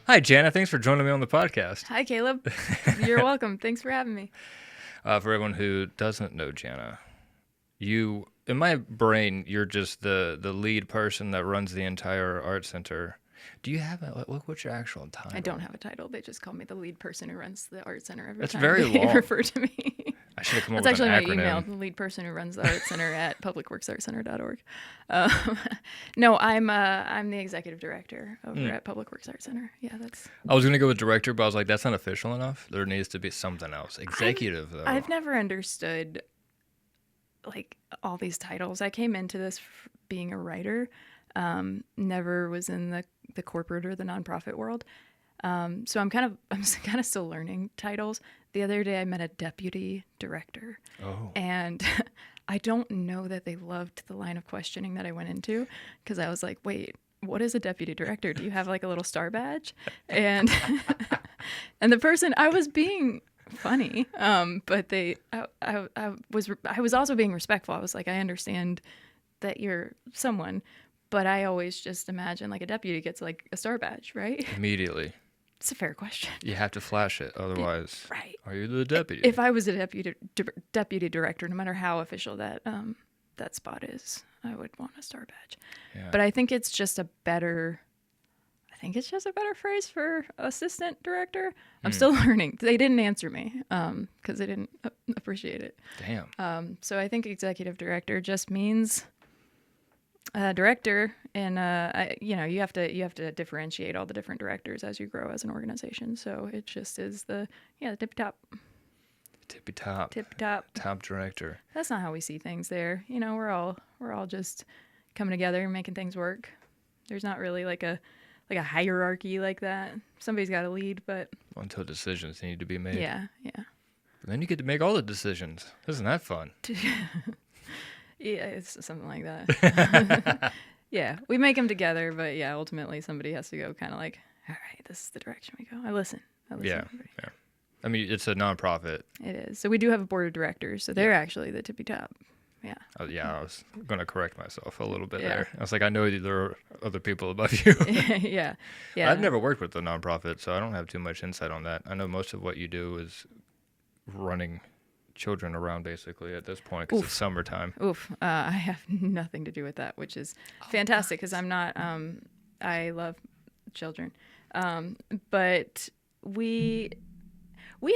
Hi, Jana. Thanks for joining me on the podcast. Hi, Caleb. You're welcome. Thanks for having me. For everyone who doesn't know Jana, you, in my brain, you're just the lead person that runs the entire art center. Do you have what's your actual title? I don't have a title. They just call me the lead person who runs the art center every That's time very they long. refer to me. I should have come up That's with actually an my acronym. email, the lead person who runs the art center at publicworksartcenter.org. No, I'm the executive director over at Public Works Art Center. Yeah, that's. I was gonna go with director, but I was like, that's not official enough. There needs to be something else. Executive, though. I've never understood like all these titles. I came into this being a writer. Never was in the corporate or the nonprofit world. So I'm kind of still learning titles. The other day I met a deputy director. Oh. And I don't know that they loved the line of questioning that I went into, because I was like, wait, what is a deputy director? Do you have like a little star badge? And and the person, I was being funny, but I was also being respectful. I was like, I understand that you're someone, but I always just imagine like a deputy gets like a star badge, right? Immediately. It's a fair question. You have to flash it, otherwise, Right. Are you the deputy? If I was a deputy director, no matter how official that spot is, I would want a star badge. Yeah. But I think it's just a better phrase for assistant director. I'm still learning. They didn't answer me because they didn't appreciate it. Damn. So I think executive director just means director, and you have to differentiate all the different directors as you grow as an organization. So it just is the tippy top Top director. That's not how we see things there. We're all just coming together and making things work. There's not really like a hierarchy like that. Somebody's got to lead, but Until decisions need to be made. yeah. But then you get to make all the decisions. Isn't that fun? Yeah, it's something like that. Yeah, we make them together, but yeah, ultimately somebody has to go kind of like, all right, this is the direction we go. I listen. Yeah. I mean, it's a nonprofit. It is. So we do have a board of directors, so they're actually the tippy top. Yeah. I was going to correct myself a little bit Yeah. there. I was like, I know there are other people above you. Yeah. I've never worked with a nonprofit, so I don't have too much insight on that. I know most of what you do is running children around basically at this point because it's summertime. I have nothing to do with that, which is fantastic because I'm not. I love children, but we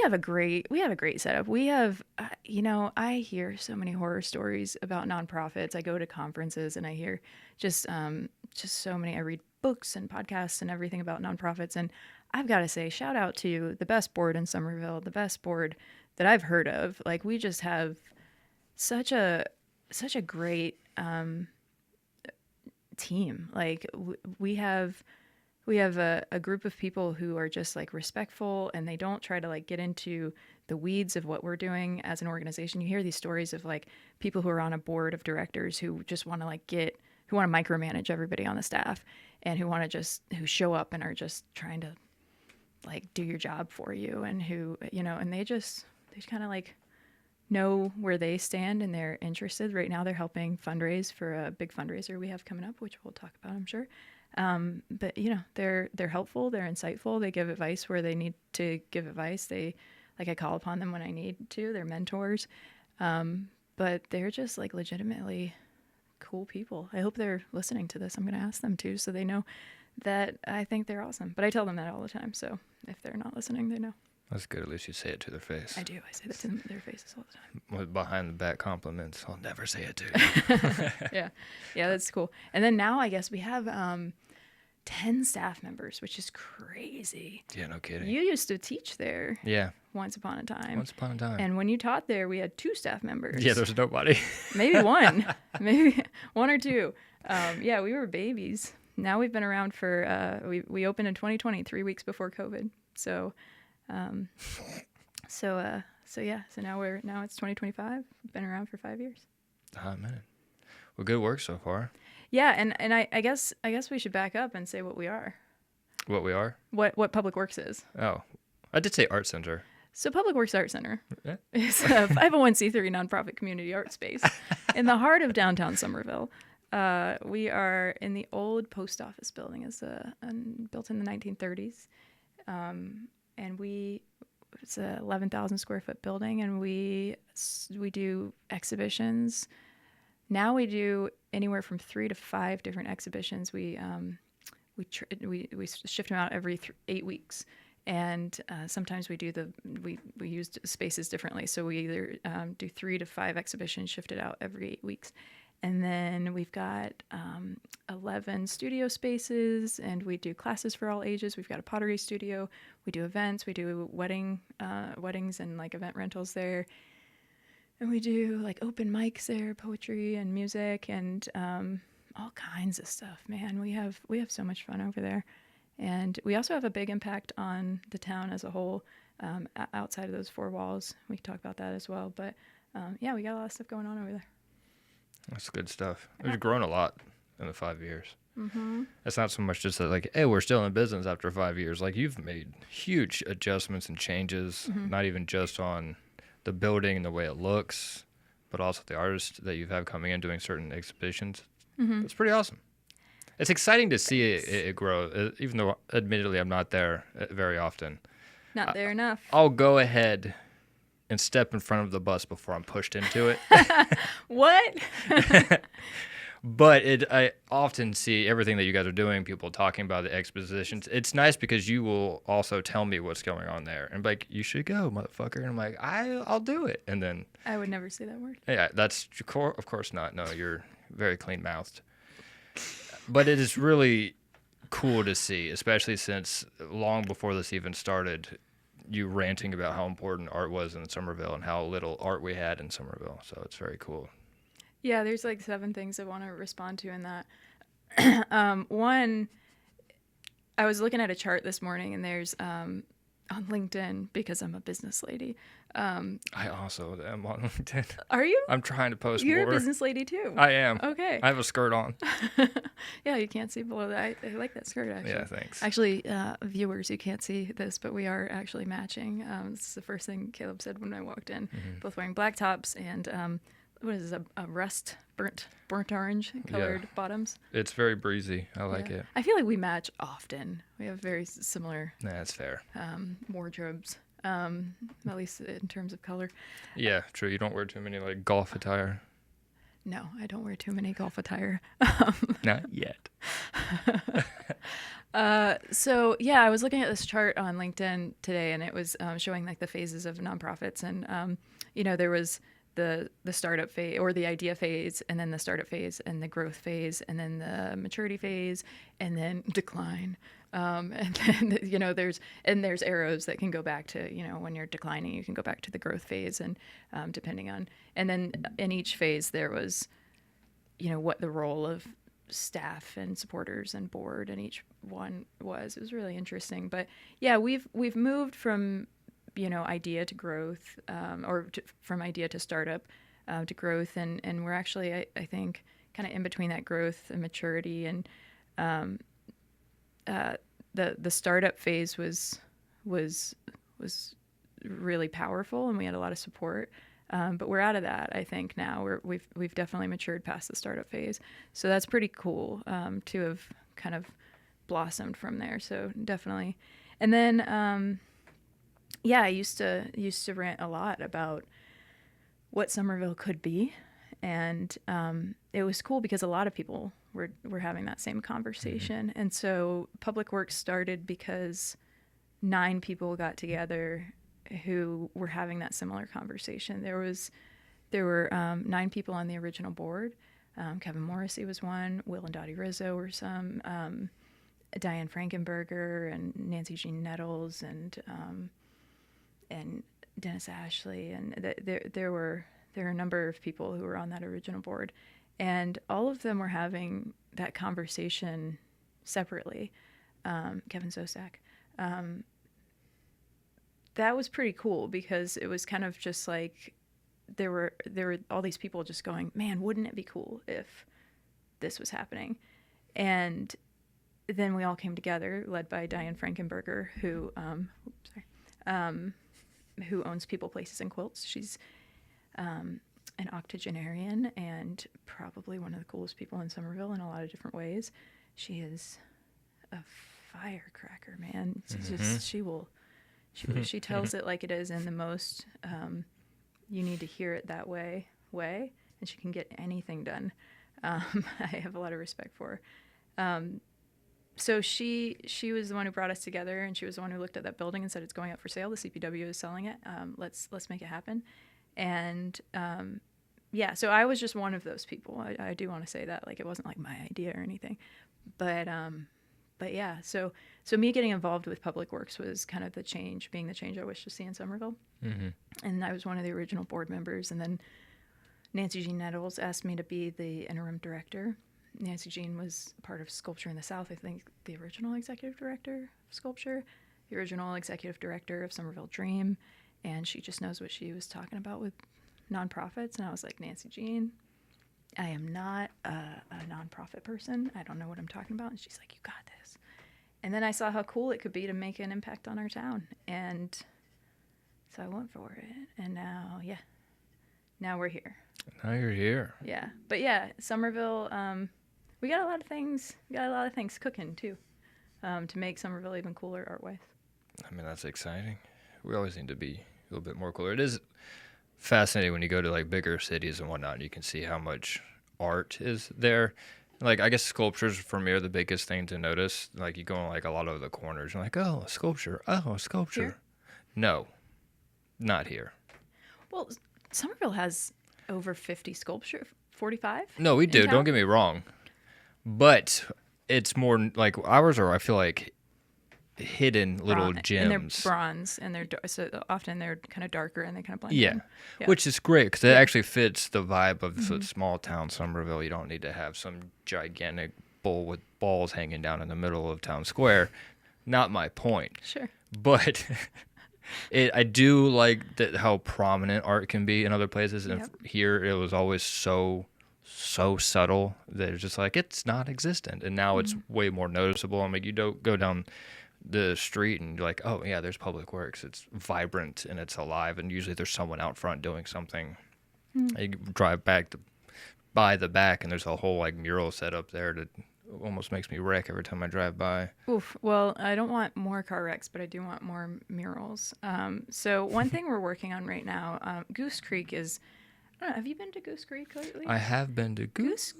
have a great setup. We have, I hear so many horror stories about nonprofits. I go to conferences and I hear just so many. I read books and podcasts and everything about nonprofits, and I've got to say, shout out to the best board in Summerville, the best board that I've heard of. Like, we just have such a great team. Like, we have a group of people who are just like respectful, and they don't try to like get into the weeds of what we're doing as an organization. You hear these stories of like people who are on a board of directors who just want to who want to micromanage everybody on the staff, and who show up and are just trying to like do your job for you, and who, and they just kind of like know where they stand and they're interested. Right now they're helping fundraise for a big fundraiser we have coming up, which we'll talk about, I'm sure. But they're helpful, they're insightful, they give advice where they need to give advice. I call upon them when I need to. They're mentors. But they're just like legitimately cool people. I hope they're listening to this. I'm going to ask them too, so they know that I think they're awesome. But I tell them that all the time, so if they're not listening, they know. That's good. At least you say it to their face. I do. I say that to their faces all the time. With behind the back compliments, I'll never say it to you. Yeah, that's cool. And then now I guess we have 10 staff members, which is crazy. Yeah, no kidding. You used to teach there. Yeah. Once upon a time. Once upon a time. And when you taught there, we had 2 staff members. Yeah, there's nobody. Maybe one. Maybe 1 or 2. Yeah, we were babies. Now we've been around for, we opened in 2020, 3 weeks before COVID. So now it's 2025. We've been around for 5 years. Hot minute. Well, good work so far. Yeah, and I guess we should back up and say what we are. What we are? What Public Works is. Oh, I did say art center. So Public Works Art Center Yeah. is a 501c3 nonprofit community art space in the heart of downtown Summerville. We are in the old post office building. It's built in the 1930s, and it's a 11,000 square foot building, and we do exhibitions. Now we do anywhere from 3 to 5 different exhibitions. We shift them out every 8 weeks, and sometimes we use spaces differently. So we either do 3 to 5 exhibitions shifted out every 8 weeks. And then we've got 11 studio spaces, and we do classes for all ages. We've got a pottery studio. We do events. We do weddings and like event rentals there. And we do like open mics there, poetry and music, and all kinds of stuff. Man, we have so much fun over there. And we also have a big impact on the town as a whole, outside of those 4 walls. We can talk about that as well. But yeah, we got a lot of stuff going on over there. That's good stuff. We've grown a lot in the 5 years. Mm-hmm. It's not so much just that, like, hey, we're still in business after 5 years. Like, you've made huge adjustments and changes, not even just on the building and the way it looks, but also the artists that you have coming in doing certain exhibitions. It's pretty awesome. It's exciting to see it grow, even though, admittedly, I'm not there very often. Not there enough. I'll go ahead and step in front of the bus before I'm pushed into it. What? But I often see everything that you guys are doing, people talking about the expositions. It's nice because you will also tell me what's going on there. And like, you should go, motherfucker. And I'm like, I'll do it. And then... I would never say that word. Yeah, that's... Of course not. No, you're very clean-mouthed. But it is really cool to see, especially since long before this even started, you ranting about how important art was in Summerville and how little art we had in Summerville. So it's very cool. Yeah, there's like 7 things I want to respond to in that. One, I was looking at a chart this morning, and there's on LinkedIn, because I'm a business lady. I also am on LinkedIn. Are you? I'm trying to post You're more. a business lady too. I am. Okay. I have a skirt on. Yeah, you can't see below that. I like that skirt, actually. Yeah, thanks. Actually, viewers, you can't see this, but we are actually matching. This is the first thing Caleb said when I walked in. Both wearing black tops and what is this, a rust, burnt orange colored bottoms. It's very breezy. I like it. I feel like we match often. We have very similar Nah, that's fair. wardrobes, at least in terms of color. Yeah, true. You don't wear too many like golf attire. No, I don't wear too many golf attire. Not yet. So yeah, I was looking at this chart on LinkedIn today, and it was showing like the phases of nonprofits, and there was the startup phase, or the idea phase, and then the startup phase, and the growth phase, and then the maturity phase, and then decline. And then there's arrows that can go back to, when you're declining, you can go back to the growth phase, and depending on, and then in each phase there was, what the role of staff and supporters and board and each one was. It was really interesting. But yeah, we've moved from idea to growth, from idea to startup to growth, and we're actually I think kind of in between that growth and maturity. And the startup phase was really powerful, and we had a lot of support. But we're out of that, I think, now. We've definitely matured past the startup phase, so that's pretty cool to have kind of blossomed from there. So definitely, and then I used to rant a lot about what Summerville could be, and it was cool because a lot of people were having that same conversation. And so Public Works started because 9 people got together who were having that similar conversation. There were 9 people on the original board. Kevin Morrissey was one. Will and Dottie Rizzo were some. Diane Frankenberger and Nancy Jean Nettles and Dennis Ashley, and there were a number of people who were on that original board, and all of them were having that conversation separately. Kevin Zosak. That was pretty cool because it was kind of just like there were all these people just going, man, wouldn't it be cool if this was happening? And then we all came together, led by Diane Frankenberger, who owns People, Places, and Quilts. She's an octogenarian and probably one of the coolest people in Summerville in a lot of different ways. She is a firecracker, man. It's just she tells it like it is in the most you need to hear it that way, and she can get anything done. I have a lot of respect for her. So she was the one who brought us together, and she was the one who looked at that building and said it's going up for sale. The CPW is selling it. Let's make it happen. And yeah, so I was just one of those people. I do want to say that, like, it wasn't like my idea or anything, but yeah. So me getting involved with public works was kind of being the change I wish to see in Somerville. Mm-hmm. And I was one of the original board members, and then Nancy Jean Nettles asked me to be the interim director. Nancy Jean was part of Sculpture in the South, I think the original executive director of Sculpture, the original executive director of Summerville Dream, and she just knows what she was talking about with nonprofits. And I was like, Nancy Jean, I am not a nonprofit person. I don't know what I'm talking about. And she's like, you got this. And then I saw how cool it could be to make an impact on our town. And so I went for it. And now we're here. Now you're here. Yeah. But yeah, Summerville, we got a lot of things cooking too, to make Summerville even cooler art-wise. I mean, that's exciting. We always need to be a little bit more cooler. It is fascinating when you go to like bigger cities and whatnot, and you can see how much art is there. Like, I guess sculptures for me are the biggest thing to notice. Like, you go in like a lot of the corners, you're like, oh, a sculpture. Oh, a sculpture. Here? No, not here. Well, Summerville has over 50 sculpture, 45? No, we do. town? Don't get me wrong. But it's more like ours are, I feel like, hidden little gems. And they're bronze, and so often they're kind of darker and they kind of blend Yeah. in. Yeah. Which is great because it actually fits the vibe of the small town Summerville. You don't need to have some gigantic bowl with balls hanging down in the middle of town square. Not my point. Sure. But I do like how prominent art can be in other places. And here it was always so subtle that it's just like, it's not existent. And now it's way more noticeable. I mean, you don't go down the street and you're like, oh yeah, there's public works. It's vibrant and it's alive. And usually there's someone out front doing something. You drive by the back and there's a whole like mural set up there that almost makes me wreck every time I drive by. Oof. Well, I don't want more car wrecks, but I do want more murals. So one thing we're working on right now, Goose Creek is, I don't know, have you been to Goose Creek lately? I have been to Goose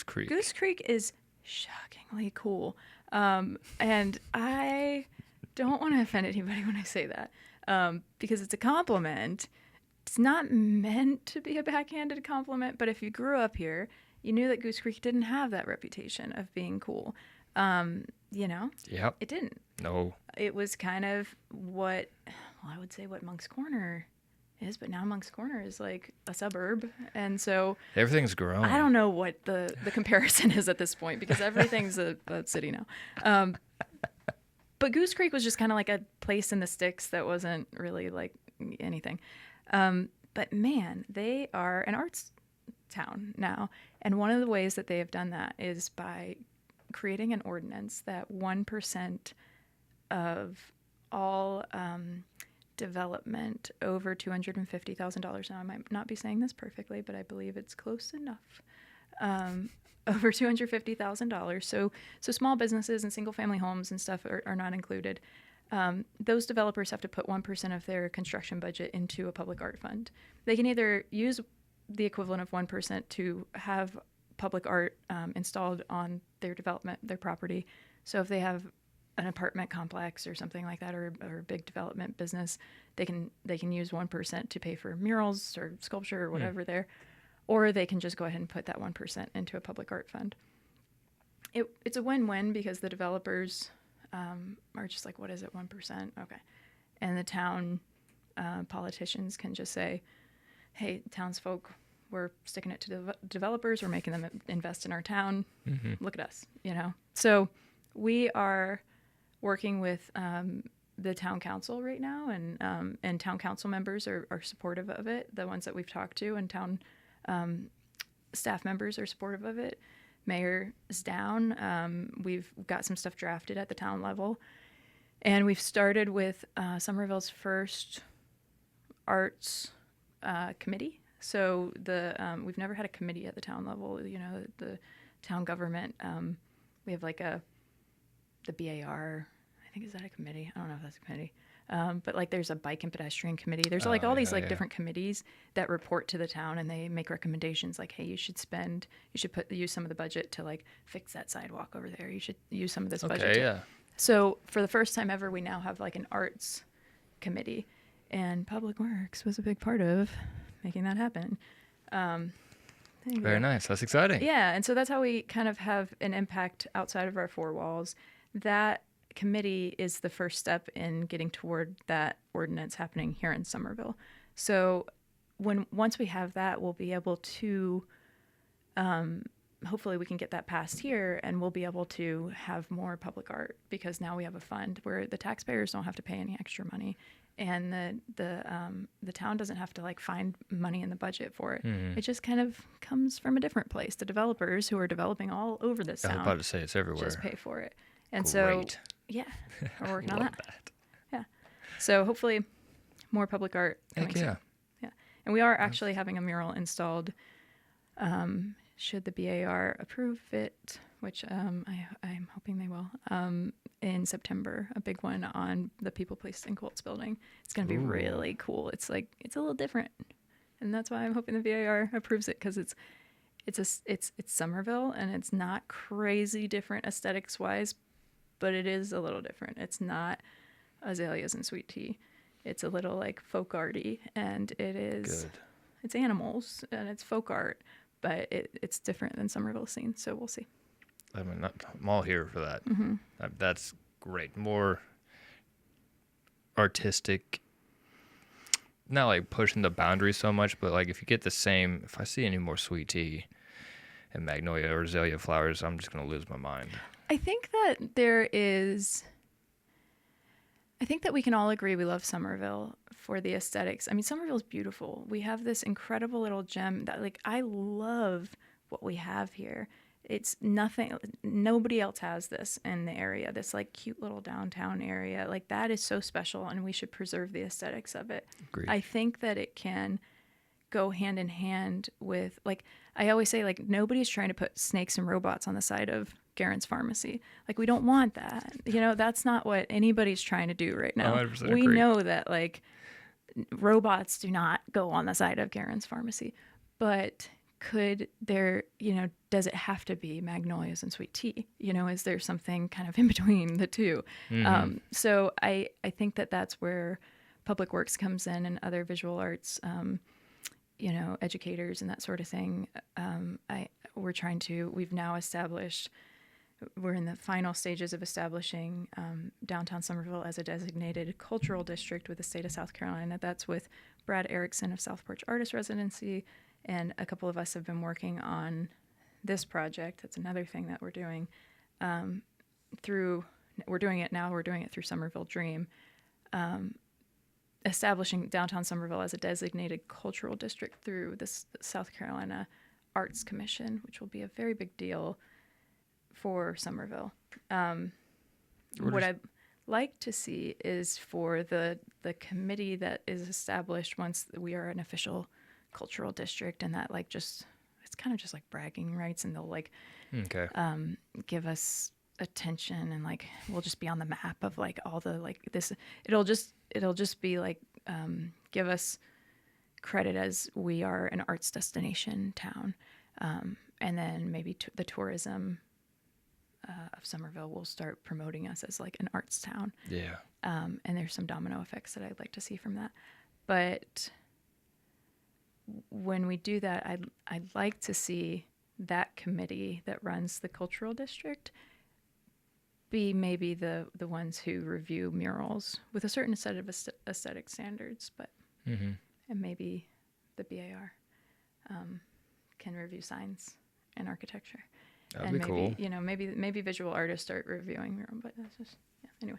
Creek. Goose Creek is shockingly cool. And I don't want to offend anybody when I say that, because it's a compliment. It's not meant to be a backhanded compliment, but if you grew up here, you knew that Goose Creek didn't have that reputation of being cool. You know? Yep. It didn't. No. It was kind of I would say what Monk's Corner is, but now Monk's Corner is like a suburb. And so everything's grown. I don't know what the comparison is at this point, because everything's a city now. But Goose Creek was just kind of like a place in the sticks that wasn't really like anything. But man, they are an arts town now. And one of the ways that they have done that is by creating an ordinance that 1% of all development over $250,000. Now, I might not be saying this perfectly, but I believe it's close enough. Over $250,000. So small businesses and single family homes and stuff are not included. Those developers have to put 1% of their construction budget into a public art fund. They can either use the equivalent of 1% to have public art installed on their development, their property. So if they have an apartment complex or something like that, or a big development business, they can use 1% to pay for murals or sculpture or whatever there, or they can just go ahead and put that 1% into a public art fund. It's a win-win because the developers are just like, what is it, 1%? Okay. And the town politicians can just say, hey, townsfolk, we're sticking it to the developers. We're making them invest in our town. Look at us, you know? So we are working with the town council right now, and town council members are supportive of it. The ones that we've talked to, and town staff members are supportive of it. Mayor is down. We've got some stuff drafted at the town level, and we've started with Summerville's first arts committee. So we've never had a committee at the town level. You know, the town government. We have like the BAR. I think, is that a committee? I don't know if that's a committee. But like there's a bike and pedestrian committee. There's like all these like different committees that report to the town, and they make recommendations like, hey, you should use some of the budget to like fix that sidewalk over there. You should use some of this budget. Okay, yeah. So for the first time ever, we now have like an arts committee, and Public Works was a big part of making that happen. Very nice. That's exciting. Yeah, and so that's how we kind of have an impact outside of our four walls. That committee is the first step in getting toward that ordinance happening here in Summerville. So once we have that, we'll be able to hopefully we can get that passed here, and we'll be able to have more public art, because now we have a fund where the taxpayers don't have to pay any extra money, and the town doesn't have to like find money in the budget for it. It just kind of comes from a different place. The developers who are developing all over this town, I was about to say it's everywhere, just pay for it. And Great. so, yeah, we're working on Love that. Yeah. So hopefully more public art coming soon. Yeah. And we are actually having a mural installed, should the BAR approve it, which I'm hoping they will, in September, a big one on the People, Place, and Quilts building. It's going to be really cool. It's a little different. And that's why I'm hoping the BAR approves it, because it's Summerville, and it's not crazy different aesthetics wise, but it is a little different. It's not azaleas and sweet tea. It's a little like folk arty, and it's animals and it's folk art, but it's different than Summerville's scene. So we'll see. I mean, I'm all here for that. That's great. More artistic, not like pushing the boundaries so much, but like if you get if I see any more sweet tea and magnolia or azalea flowers, I'm just going to lose my mind. I think that we can all agree we love Summerville for the aesthetics. I mean, Summerville's beautiful. We have this incredible little gem that, like, I love what we have here. It's nothing, nobody else has this in the area, this like cute little downtown area. Like, that is so special, and we should preserve the aesthetics of it. Agreed. I think that it can go hand in hand with, like, I always say, like, nobody's trying to put snakes and robots on the side of Garen's Pharmacy. Like, we don't want that. You know, that's not what anybody's trying to do right now. We agree. know that, like, robots do not go on the side of Garen's Pharmacy. But could there, you know, does it have to be magnolias and sweet tea? You know, is there something kind of in between the two? So I think that that's where Public Works comes in, and other visual arts, you know, educators and that sort of thing. We've now established, we're in the final stages of establishing downtown Summerville as a designated cultural district with the state of South Carolina. That's with Brad Erickson of South Porch Artist Residency, and a couple of us have been working on this project. That's another thing that we're doing we're doing it through Summerville Dream, establishing downtown Summerville as a designated cultural district through the South Carolina Arts Commission, which will be a very big deal for Summerville. What I'd like to see is for the committee that is established once we are an official cultural district, and that, like, just, it's kind of just like bragging rights, and they'll like give us attention, and like we'll just be on the map of like all the, like, this, it'll just be like give us credit as we are an arts destination town, and then maybe the tourism of Summerville will start promoting us as like an arts town. Yeah. And there's some domino effects that I'd like to see from that. But when we do that, I'd like to see that committee that runs the cultural district be maybe the ones who review murals with a certain set of aesthetic standards, but and maybe the BAR can review signs and architecture. That'd and be maybe, cool. You know, maybe visual artists start reviewing mural, but that's just, yeah. Anyway.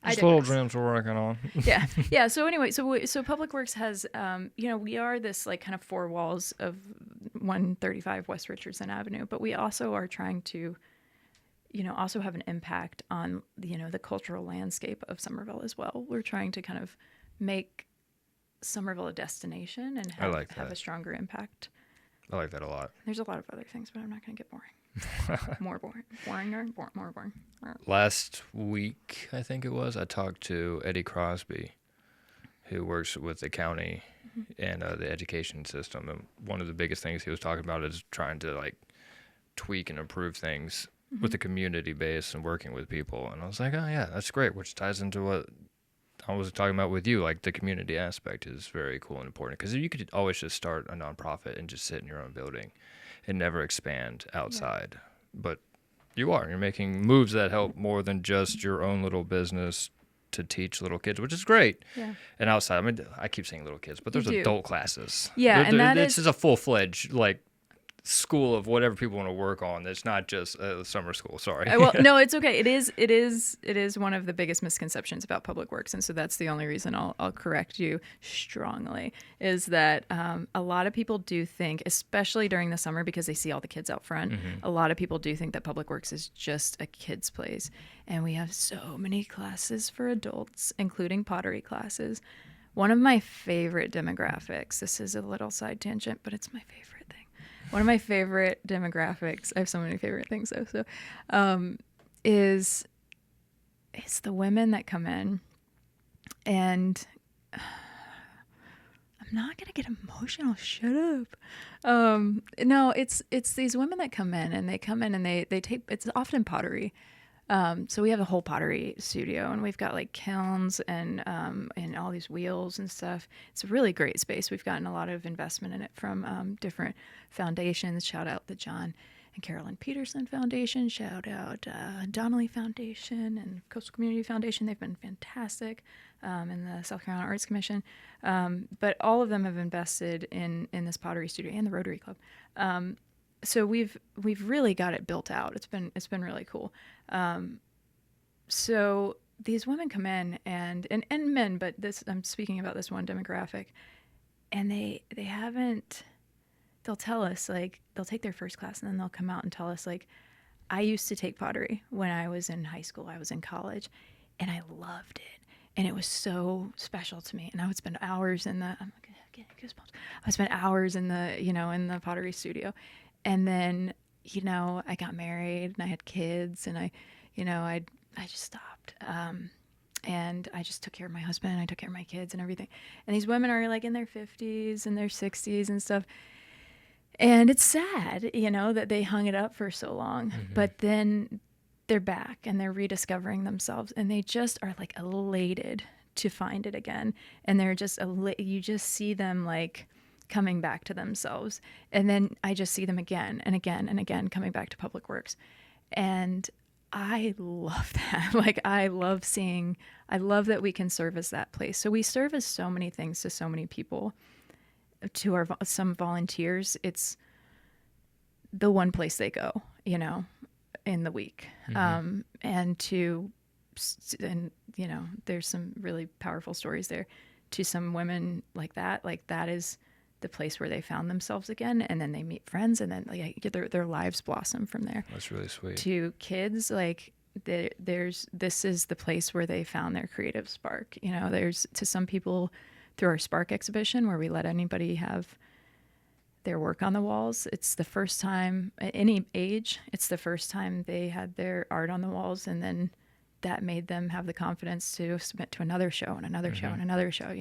Just little dreams we're working on. Yeah. So anyway, so Public Works has, you know, we are this like kind of four walls of 135 West Richardson Avenue, but we also are trying to, you know, also have an impact on, you know, the cultural landscape of Summerville as well. We're trying to kind of make Summerville a destination and I like have that. a stronger impact. I like that a lot. There's a lot of other things, but I'm not going to get boring. More boring. More boring. Last week, I think it was, I talked to Eddie Crosby, who works with the county and the education system. And one of the biggest things he was talking about is trying to like tweak and improve things with the community base and working with people. And I was like, oh yeah, that's great, which ties into what I was talking about with you. Like the community aspect is very cool and important, because you could always just start a nonprofit and just sit in your own building and never expand outside. Yeah. But you're making moves that help more than just your own little business to teach little kids, which is great. Yeah. And outside, I mean, I keep saying little kids, but there's adult classes. Yeah, this is a full-fledged like school of whatever people want to work on. It's not just a summer school. Sorry. Well, no, it's okay. It is one of the biggest misconceptions about public works, and so that's the only reason I'll correct you strongly, is that a lot of people do think, especially during the summer because they see all the kids out front, a lot of people do think that public works is just a kids' place, and we have so many classes for adults, including pottery classes. One of my favorite demographics, this is a little side tangent, but it's my favorite thing. One of my favorite demographics, I have so many favorite things though, is the women that come in, and I'm not gonna get emotional. Shut up. No, it's these women that come in, and they take. It's often pottery. So we have a whole pottery studio, and we've got like kilns and all these wheels and stuff. It's a really great space. We've gotten a lot of investment in it from different foundations. Shout out the John and Carolyn Peterson Foundation. Shout out Donnelly Foundation and Coastal Community Foundation. They've been fantastic, and the South Carolina Arts Commission. But all of them have invested in this pottery studio and the Rotary Club. So we've really got it built out. It's been really cool. So these women come in and men, but I'm speaking about this one demographic, and they'll tell us, like, they'll take their first class and then they'll come out and tell us, like, I used to take pottery when I was in high school, I was in college, and I loved it. And it was so special to me. And I would spend hours I'm getting goosebumps. I would spend hours in the pottery studio. And then, I got married and I had kids, and I just stopped. And I just took care of my husband, and I took care of my kids and everything. And these women are like in their 50s and their 60s and stuff. And it's sad, that they hung it up for so long. But then they're back and they're rediscovering themselves, and they just are like elated to find it again. And they're just, you just see them like coming back to themselves. And then I just see them again and again and again coming back to public works. And I love that. Like, I love that we can service that place. So we service so many things to so many people. To some volunteers, it's the one place they go, in the week. And there's some really powerful stories there. To some women like that is the place where they found themselves again, and then they meet friends, and then their lives blossom from there. That's really sweet. To kids, like this is the place where they found their creative spark. There's, to some people, through our Spark exhibition, where we let anybody have their work on the walls. It's the first time, at any age, it's the first time they had their art on the walls, and then that made them have the confidence to submit to another show and another show and another show.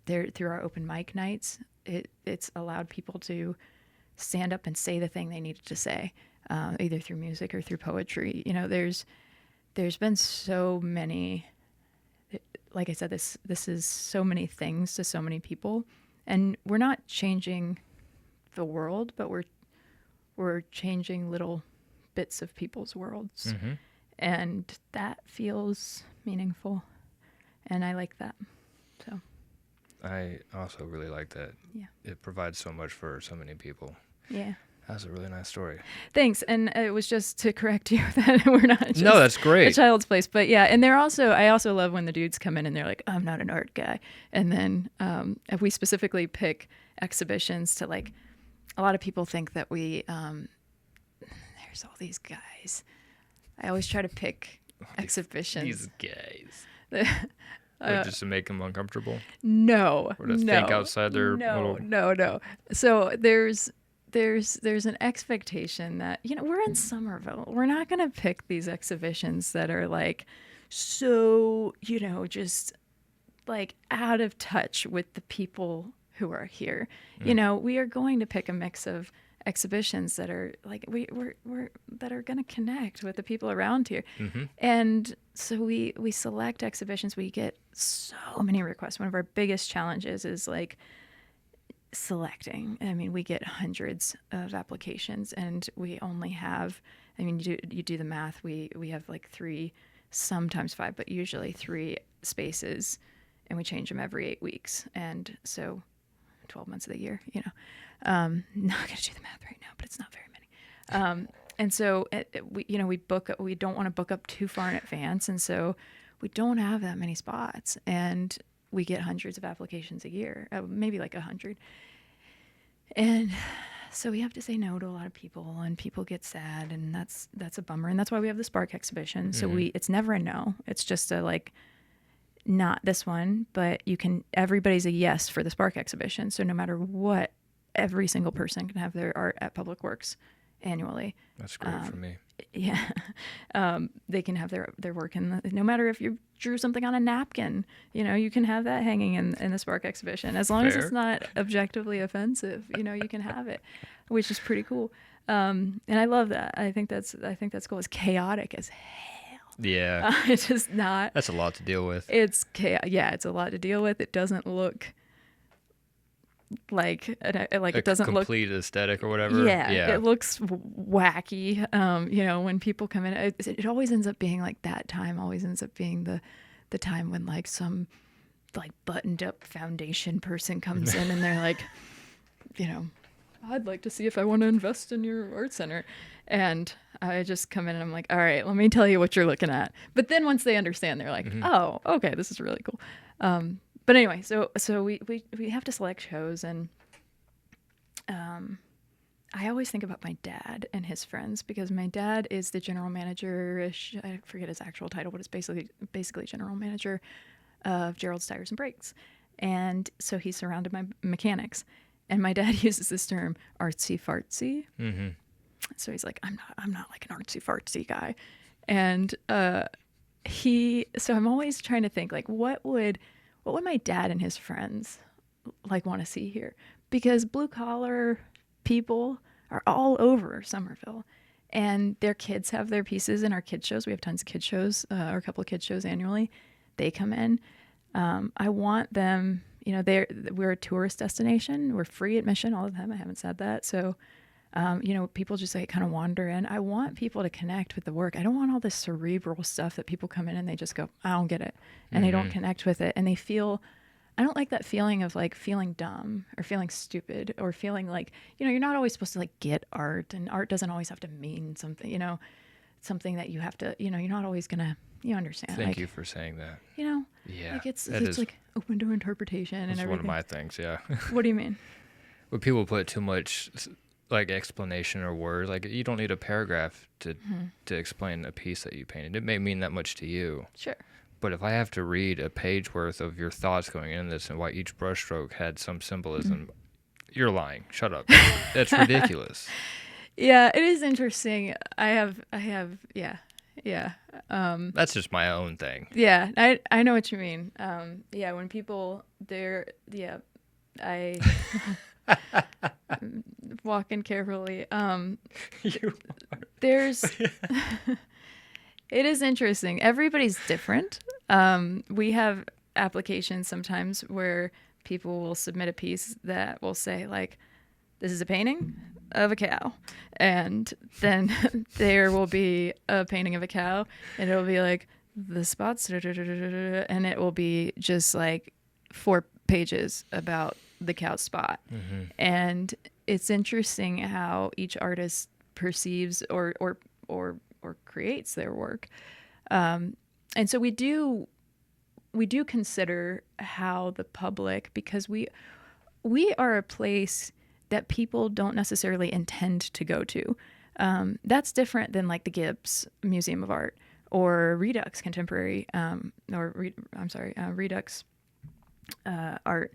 Through our open mic nights, it's allowed people to stand up and say the thing they needed to say, either through music or through poetry. There's been so many. Like I said, this is so many things to so many people, and we're not changing the world, but we're changing little bits of people's worlds, and that feels meaningful, and I like that. So I also really like that. Yeah, it provides so much for so many people. Yeah. That's a really nice story. Thanks. And it was just to correct you that we're not just that's great. A child's place. But yeah, and I also love when the dudes come in and they're like, I'm not an art guy. And then if we specifically pick exhibitions to, like, a lot of people think that there's all these guys. I always try to pick exhibitions. These guys. Like just to make them uncomfortable? No. Or to think outside their little... No. So there's an expectation that, we're in Summerville. We're not going to pick these exhibitions that are like so, just like out of touch with the people who are here. We are going to pick a mix of exhibitions that are like we're that are going to connect with the people around here. And so we select exhibitions. We get so many requests. One of our biggest challenges is like selecting. I mean, we get hundreds of applications, and we only have, you do the math, we have like 3, sometimes 5, but usually 3 spaces, and we change them every 8 weeks, and so 12 months of the year, not gonna do the math right now, but it's not very many. And so we don't want to book up too far in advance, and so we don't have that many spots, and we get hundreds of applications a year, maybe like 100. And so we have to say no to a lot of people, and people get sad, and that's a bummer. And that's why we have the Spark exhibition. So it's never a no. It's just a like, not this one, but everybody's a yes for the Spark exhibition. So no matter what, every single person can have their art at Public Works annually. That's great for me. Yeah. They can have their work no matter if you drew something on a napkin, you can have that hanging in the Spark exhibition, as long as it's not objectively offensive, you can have it, which is pretty cool. And I love that. I think that's cool. It's chaotic as hell. Yeah. It's just not. That's a lot to deal with. It's yeah, it's a lot to deal with. It doesn't look like it doesn't look complete aesthetic or whatever. Yeah, it looks wacky. When people come in, it always ends up being like that time. Always ends up being the time when like some like buttoned up foundation person comes in and they're like, I'd like to see if I want to invest in your art center, and I just come in and I'm like, all right, let me tell you what you're looking at. But then once they understand, they're like, oh, okay, this is really cool. But anyway, so we have to select shows, and I always think about my dad and his friends, because my dad is the general manager-ish, I forget his actual title, but it's basically general manager of Gerald's Tires and Brakes. And so he's surrounded by mechanics. And my dad uses this term, artsy-fartsy. So he's like, I'm not like an artsy-fartsy guy. And so I'm always trying to think, like, what would my dad and his friends like want to see here? Because blue collar people are all over Summerville, and their kids have their pieces in our kid shows. We have tons of kid shows, or a couple of kid shows annually. They come in. I want them, we're a tourist destination. We're free admission, all of them. I haven't said that. So, people just like kind of wander in. I want people to connect with the work. I don't want all this cerebral stuff that people come in and they just go, I don't get it. And they don't connect with it. And I don't like that feeling of like feeling dumb or feeling stupid or feeling like, you're not always supposed to like get art, and art doesn't always have to mean something, something that you have to, you're not always going to, you understand. Thank you for saying that. Yeah. Like it's like open to interpretation and everything. That's one of my things. Yeah. What do you mean? When people put too much like explanation or words, like you don't need a paragraph to explain a piece that you painted. It may mean that much to you. Sure. But if I have to read a page worth of your thoughts going into this and why each brushstroke had some symbolism, you're lying. Shut up. That's ridiculous. Yeah, it is interesting. I have, yeah. That's just my own thing. Yeah, I know what you mean. Yeah, when people, I walking carefully. There's, it is interesting. Everybody's different. We have applications sometimes where people will submit a piece that will say like, this is a painting of a cow. And then there will be a painting of a cow, and it'll be like the spots, and it will be just like 4 pages about the cow spot. And it's interesting how each artist perceives or creates their work. And so we do consider how the public, because we are a place that people don't necessarily intend to go to. That's different than like the Gibbs Museum of Art or Redux contemporary, Redux art.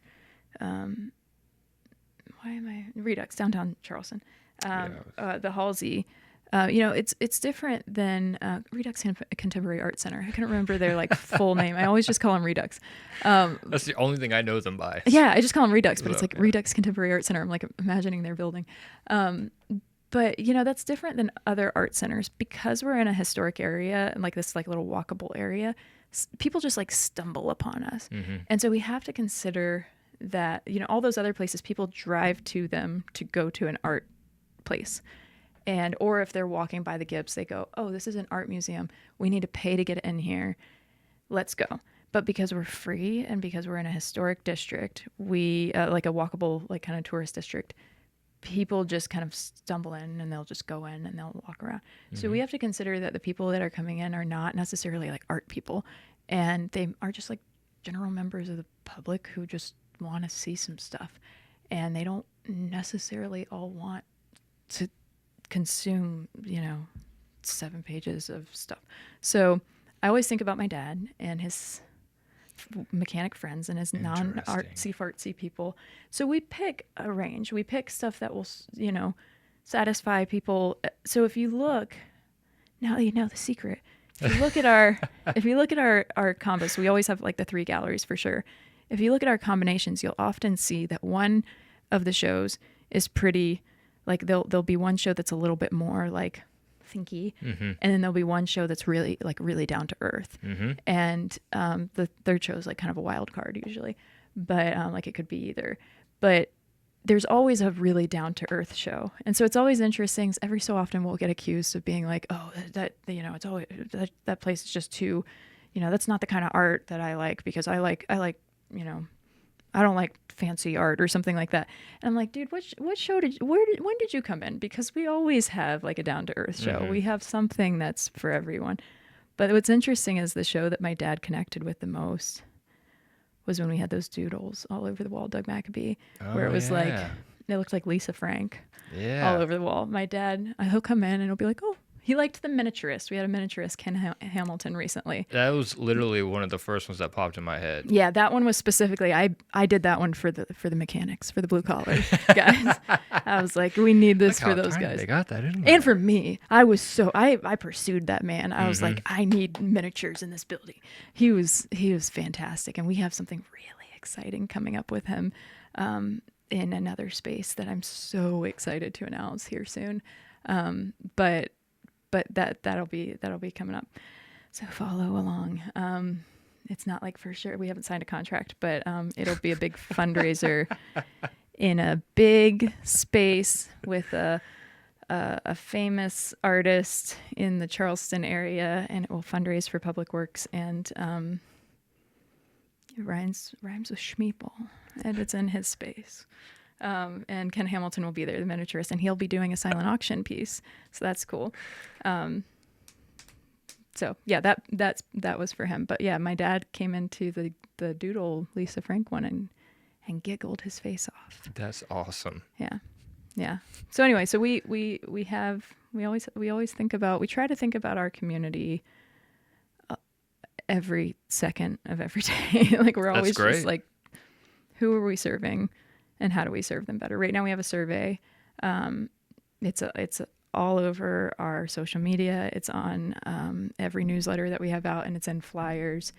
Redux downtown Charleston, the Halsey. It's different than Redux Contemporary Art Center. I couldn't remember their like full name. I always just call them Redux. That's the only thing I know them by. Yeah, I just call them Redux, but it's like Redux Contemporary Art Center. I'm like imagining their building. But that's different than other art centers because we're in a historic area and like this like little walkable area. People just like stumble upon us, and so we have to consider that all those other places people drive to them to go to an art place. And or if they're walking by the Gibbs, they go, oh, this is an art museum. We need to pay to get in here. Let's go. But because we're free and because we're in a historic district, we like a walkable, like kind of tourist district, people just kind of stumble in and they'll just go in and they'll walk around. So we have to consider that the people that are coming in are not necessarily like art people. And they are just like general members of the public who just want to see some stuff. And they don't necessarily all want to consume 7 pages of stuff. So I always think about my dad and his mechanic friends and his non-artsy people. So we pick a range. We pick stuff that will satisfy people. So if you look, now you know the secret. If you look at our our combos, we always have like the 3 galleries for sure. If you look at our combinations, you'll often see that one of the shows is pretty. Like there'll be one show that's a little bit more like thinky, and then there'll be one show that's really down to earth, and the third show is like kind of a wild card usually, but like it could be either. But there's always a really down to earth show, and so it's always interesting. Every so often we'll get accused of being like, oh, that it's always that place is just too, that's not the kind of art that I like because I like I don't like fancy art or something like that. And I'm like, dude, what show when did you come in? Because we always have like a down to earth show. We have something that's for everyone. But what's interesting is the show that my dad connected with the most was when we had those doodles all over the wall, Doug Maccabee, where it was like, it looked like Lisa Frank all over the wall. My dad, he'll come in and he'll be like, oh, he liked the miniaturist. We had a miniaturist, Ken Hamilton, recently. That was literally one of the first ones that popped in my head. Yeah, that one was specifically. I did that one for the mechanics, for the blue collar guys. I was like, we need this for those guys. They got that, didn't they? And for me, I was I pursued that man. I was like, I need miniatures in this building. He was fantastic, and we have something really exciting coming up with him in another space that I'm so excited to announce here soon. But that'll be coming up. So follow along. It's not like for sure we haven't signed a contract, but it'll be a big fundraiser in a big space with a famous artist in the Charleston area, and it will fundraise for Public Works, and it rhymes with Schmeeple, and it's in his space. And Ken Hamilton will be there, the miniaturist, and he'll be doing a silent auction piece. So that's cool. So yeah, that was for him. But yeah, my dad came into the doodle Lisa Frank one and giggled his face off. That's awesome. Yeah. Yeah. So anyway, so we always think about, we try to think about our community every second of every day. Like we're always just like, who are we serving? And how do we serve them better? Right now we have a survey. It's all over our social media. It's on every newsletter that we have out, and it's in flyers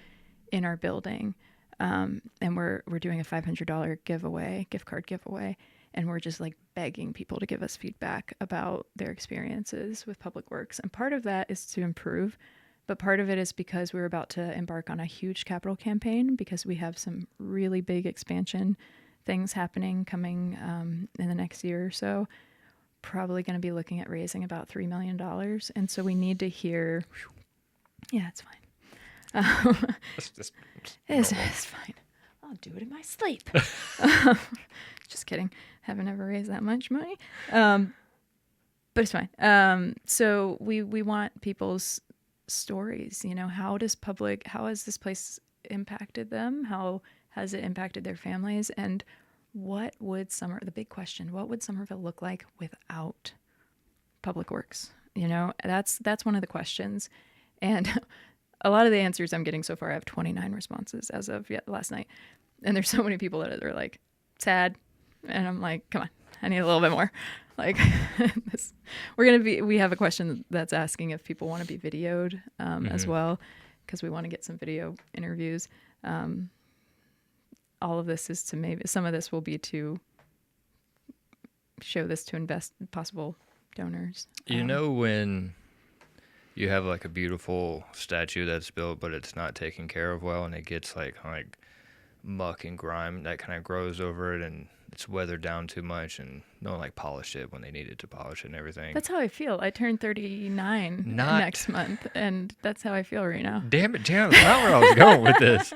in our building. And we're doing a $500 gift card giveaway, and we're just like begging people to give us feedback about their experiences with Public Works. And part of that is to improve, but part of it is because we're about to embark on a huge capital campaign because we have some really big expansion things happening coming in the next year or so. Probably going to be looking at raising about $3 million. And so we need to hear, yeah, it's fine. It's fine. I'll do it in my sleep. Just kidding. Haven't ever raised that much money. But it's fine. So we want people's stories. How has this place impacted them? How has it impacted their families? And the big question, what would Summerville look like without Public Works? That's one of the questions. And a lot of the answers I'm getting so far, I have 29 responses as of last night. And there's so many people that are like, sad. And I'm like, come on, I need a little bit more. Like, we have a question that's asking if people want to be videoed as well, because we want to get some video interviews. All of this is to maybe, some of this will be to show this to possible donors. You know, when you have like a beautiful statue that's built, but it's not taken care of well, and it gets like muck and grime that kind of grows over it, and it's weathered down too much, and no one like polished it when they needed to polish it and everything. That's how I feel. I turn 39 next month, and that's how I feel right now. Damn it, Jana, that's not where I was going with this.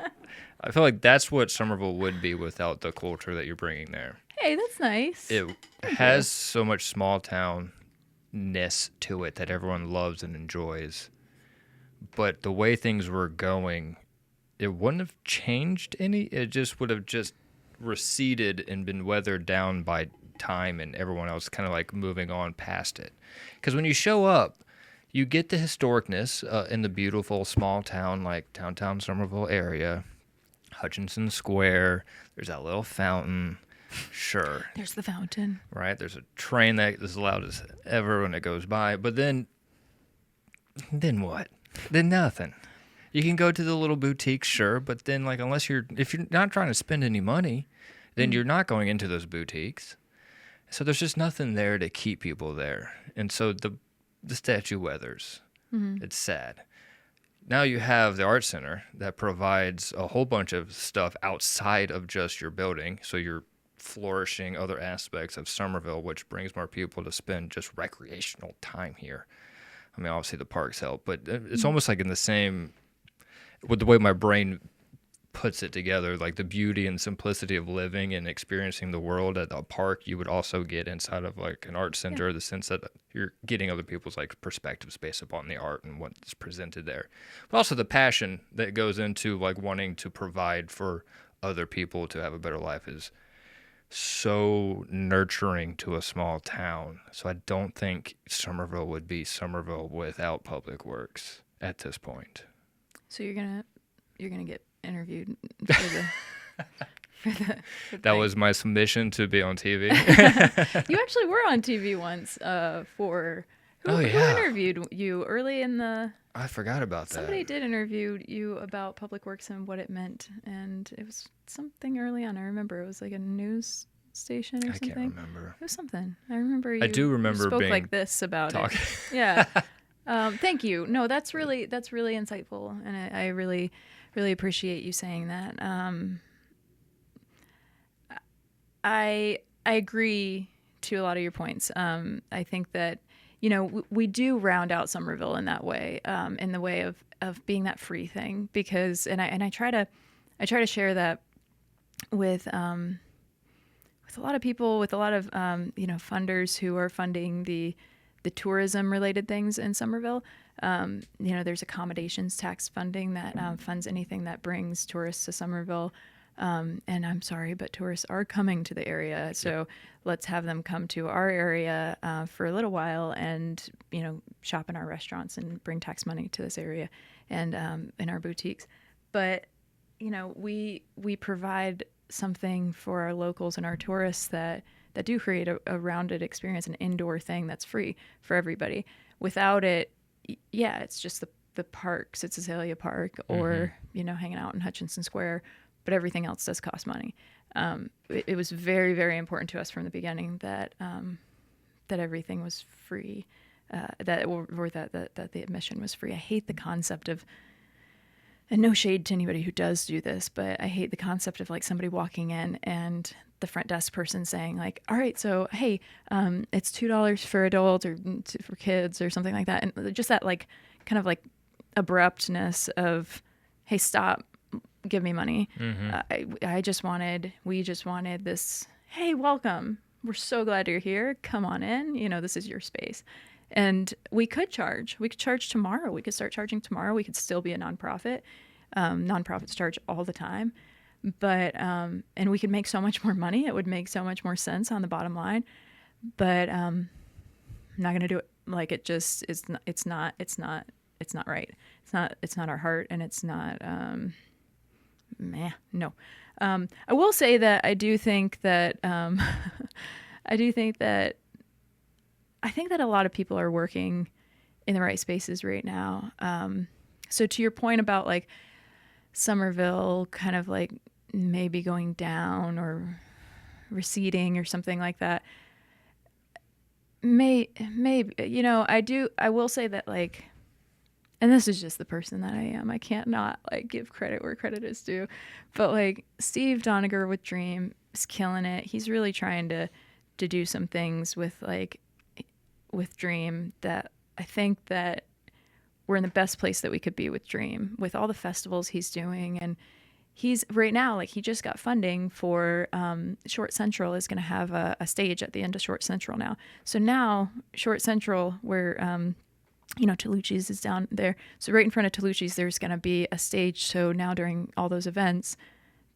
I feel like that's what Summerville would be without the culture that you're bringing there. Hey, that's nice. It has so much small town-ness to it that everyone loves and enjoys. But the way things were going, it wouldn't have changed any. It just would have just receded and been weathered down by time and everyone else kind of like moving on past it. Because when you show up, you get the historicness in the beautiful small town like downtown Summerville area. Hutchinson Square, there's that little fountain. Sure. There's the fountain. Right? There's a train that is loud as ever when it goes by. But then what? Then nothing. You can go to the little boutiques, sure, but then like if you're not trying to spend any money, then you're not going into those boutiques. So there's just nothing there to keep people there. And so the statue weathers. It's sad. Now you have the art center that provides a whole bunch of stuff outside of just your building. So you're flourishing other aspects of Summerville, which brings more people to spend just recreational time here. I mean, obviously the parks help, but it's almost like in the same, with the way my brain puts it together, like the beauty and simplicity of living and experiencing the world at a park, you would also get inside of like an art center, the sense that you're getting other people's like perspectives based upon the art and what's presented there. But also the passion that goes into like wanting to provide for other people to have a better life is so nurturing to a small town. So I don't think Summerville would be Summerville without Public Works at this point. So you're gonna get interviewed for the that was my submission to be on TV. You actually were on TV once for who interviewed you early in the I forgot about that. Somebody did interview you about Public Works and what it meant, and it was something early on. I remember it was like a news station or something. I can't remember. It was something. I remember you. I do remember spoke being like this about it. Yeah. Thank you. No, that's really insightful, and I really appreciate you saying that. I agree to a lot of your points. I think that, we do round out Summerville in that way, in the way of being that free thing, because, and I try to share that with a lot of people, with a lot of, funders who are funding the tourism related things in Summerville. There's accommodations tax funding that funds anything that brings tourists to Summerville. And I'm sorry, but tourists are coming to the area. So let's have them come to our area for a little while and, shop in our restaurants and bring tax money to this area and in our boutiques. But, we provide something for our locals and our tourists that do create a rounded experience, an indoor thing that's free for everybody. Without it, it's just the parks. It's Azalea Park or, hanging out in Hutchinson Square. But everything else does cost money. It was very, very important to us from the beginning that everything was free, that the admission was free. I hate the concept of, and no shade to anybody who does do this, but I hate the concept of like somebody walking in and the front desk person saying like, all right, so, hey, it's $2 for adults or for kids or something like that. And just that like kind of like abruptness of, hey, stop. Give me money. We just wanted this, hey, welcome. We're so glad you're here. Come on in. This is your space. And we could charge. We could charge tomorrow. We could start charging tomorrow. We could still be a nonprofit. Nonprofits charge all the time. But, and we could make so much more money. It would make so much more sense on the bottom line. But I'm not going to do it. Like it just, it's not it's not right. It's not our heart, and it's not, no. I will say that I do think that, I think that a lot of people are working in the right spaces right now. So to your point about like Summerville kind of like maybe going down or receding or something like that, maybe, you know, I will say that like, and this is just the person that I am. I can't not like give credit where credit is due, but like Steve Doniger with Dream is killing it. He's really trying to do some things with Dream that I think that we're in the best place that we could be with Dream, with all the festivals he's doing. And he's right now, like he just got funding for Short Central is going to have a stage at the end of Short Central now. So now Short Central, where, you know, Tolucci's is down there. So right in front of Tolucci's, there's going to be a stage. So now during all those events,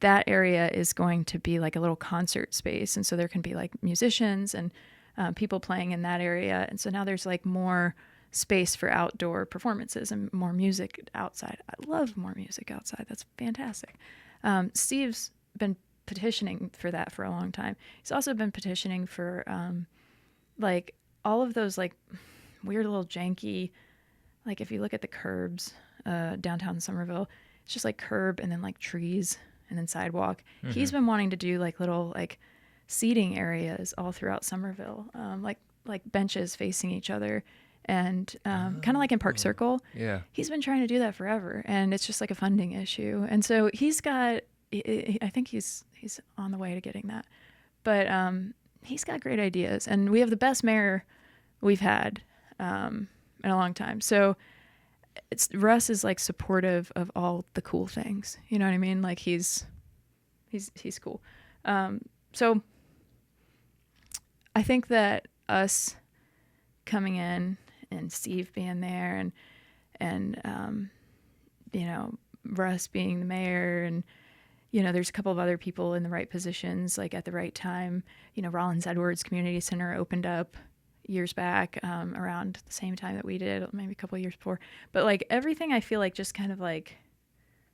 that area is going to be like a little concert space. And so there can be like musicians and people playing in that area. And so now there's like more space for outdoor performances and more music outside. I love more music outside. That's fantastic. Steve's been petitioning for that for a long time. He's also been petitioning for like all of those like weird little janky, like if you look at the curbs downtown Summerville, it's just like curb and then like trees and then sidewalk. Mm-hmm. He's been wanting to do like little like seating areas all throughout Summerville, like benches facing each other. And kind of like in Park Circle, yeah, he's been trying to do that forever, and it's just like a funding issue. And so he's got, I think he's on the way to getting that, but he's got great ideas, and we have the best mayor we've had in a long time. So Russ is like supportive of all the cool things. You know what I mean? Like he's cool. So I think that us coming in and Steve being there and you know, Russ being the mayor, and you know, there's a couple of other people in the right positions, like at the right time. You know, Rollins Edwards Community Center opened up years back, around the same time that we did, maybe a couple of years before. But like everything, I feel like just kind of like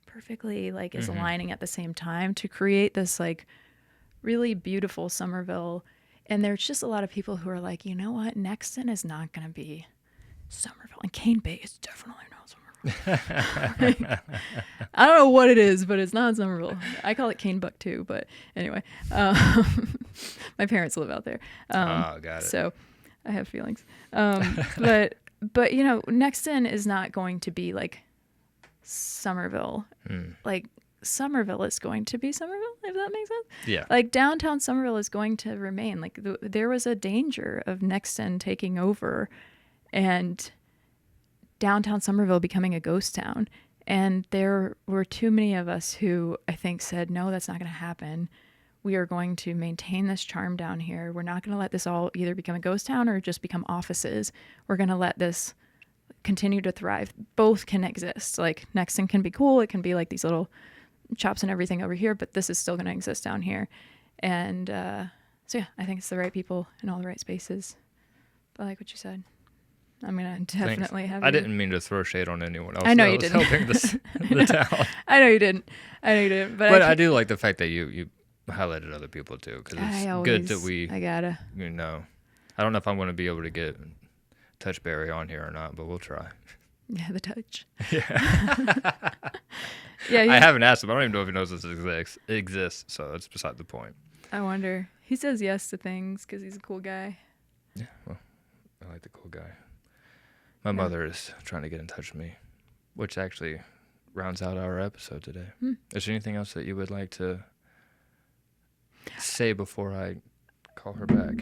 perfectly like is aligning at the same time to create this like really beautiful Summerville. And there's just a lot of people who are like, you know what, Nexton is not going to be Summerville, and Cane Bay is definitely not Summerville. I don't know what it is, but it's not Summerville. I call it Cane Buck too, but anyway, my parents live out there. Got it. So I have feelings. But you know, Nexton is not going to be like Summerville. Like Summerville is going to be Summerville, if that makes sense. Yeah. Like downtown Summerville is going to remain. Like there was a danger of Nexton taking over and downtown Summerville becoming a ghost town. And there were too many of us who I think said, no, that's not going to happen. We are going to maintain this charm down here. We're not going to let this all either become a ghost town or just become offices. We're going to let this continue to thrive. Both can exist. Like Nexton can be cool. It can be like these little chops and everything over here, but this is still going to exist down here. And so yeah, I think it's the right people in all the right spaces. But like what you said, I'm going to definitely have I didn't mean to throw shade on anyone else. I know you didn't. Helping the town. I know you didn't. But I do like the fact that you highlighted other people too, because it's good that you know, I don't know if I'm going to be able to get Touch Berry on here or not, but we'll try. Yeah, the touch. Yeah. Yeah, I haven't asked him. I don't even know if he knows this exists, so that's beside the point. I wonder. He says yes to things because he's a cool guy. Yeah, well, I like the cool guy. My mother is trying to get in touch with me, which actually rounds out our episode today. Is there anything else that you would like to say before I call her back?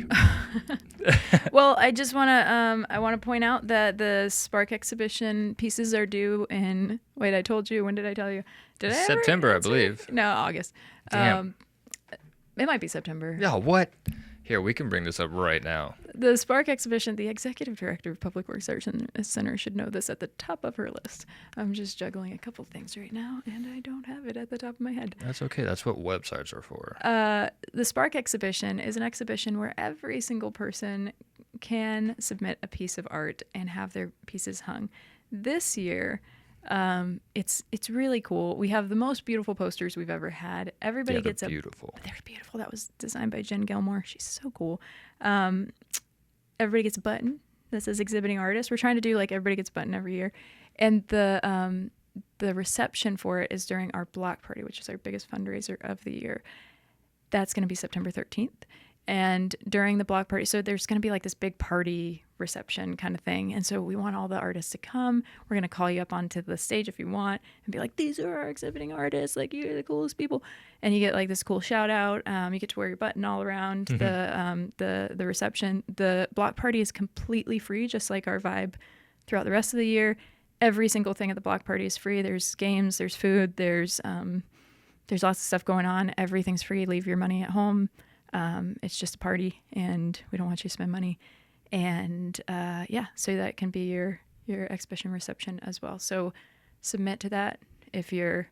Well, I just want to point out that the Spark exhibition pieces are due in, wait, I told you, when did I tell you? Did I September, I believe. No, August. Damn. It might be September. Yeah, what? Here, we can bring this up right now. The Spark exhibition, the executive director of Public Works Arts Center should know this at the top of her list. I'm just juggling a couple things right now, and I don't have it at the top of my head. That's okay. That's what websites are for. The Spark exhibition is an exhibition where every single person can submit a piece of art and have their pieces hung. this year, it's really cool. We have the most beautiful posters we've ever had. Everybody gets beautiful. They're beautiful. That was designed by Jen Gilmore. She's so cool. Everybody gets a button that says exhibiting artist. We're trying to do like everybody gets a button every year, and the reception for it is during our block party, which is our biggest fundraiser of the year. That's going to be September 13th. And during the block party, so there's going to be like this big party reception kind of thing. And so we want all the artists to come. We're going to call you up onto the stage if you want and be like, these are our exhibiting artists. Like, you're the coolest people. And you get like this cool shout out. You get to wear your button all around the reception. The block party is completely free, just like our vibe throughout the rest of the year. Every single thing at the block party is free. There's games, there's food, there's lots of stuff going on. Everything's free. Leave your money at home. It's just a party, and we don't want you to spend money. And so that can be your exhibition reception as well. So submit to that if you're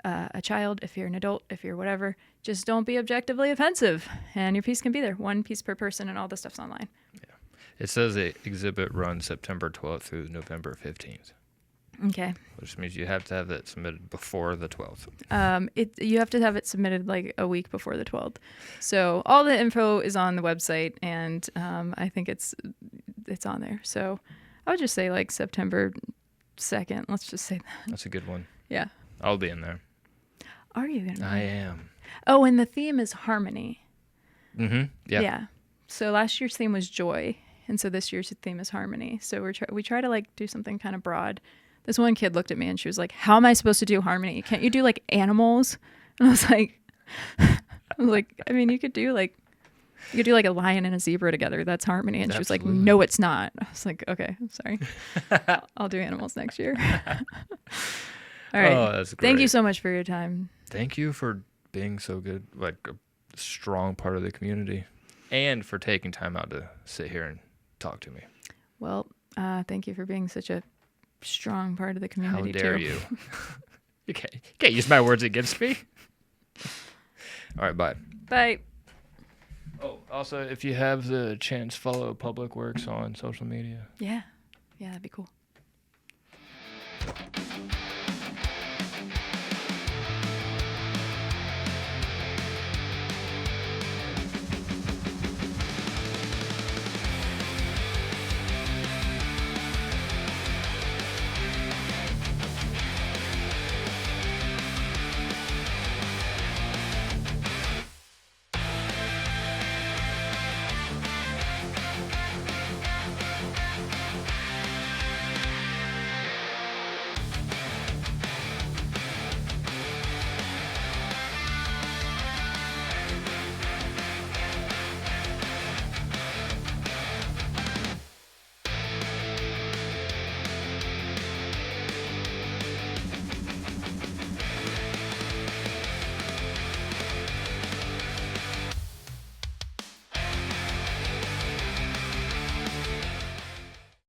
a child, if you're an adult, if you're whatever. Just don't be objectively offensive, and your piece can be there. One piece per person, and all the stuff's online. Yeah, it says the exhibit runs September 12th through November 15th. Okay. Which means you have to have it submitted before the 12th. You have to have it submitted like a week before the 12th. So all the info is on the website, and I think it's on there. So I would just say like September 2nd. Let's just say that. That's a good one. Yeah. I'll be in there. Are you going to be? I am. Oh, and the theme is harmony. Mm-hmm. Yeah. Yeah. So last year's theme was joy, and so this year's theme is harmony. So we try to like do something kind of broad. This one kid looked at me and she was like, how am I supposed to do harmony? Can't you do like animals? And I was like, I mean, you could do like a lion and a zebra together. That's harmony. And Absolutely. She was like, no, it's not. I was like, okay, I'm sorry. I'll do animals next year. All right. Oh, that's great. Thank you so much for your time. Thank you for being so good, like a strong part of the community, and for taking time out to sit here and talk to me. Well, thank you for being such a strong part of the community. How dare too. you? You can't use my words against me. All right, bye. Bye. Oh, also, if you have the chance, follow Public Works on social media. Yeah, that'd be cool.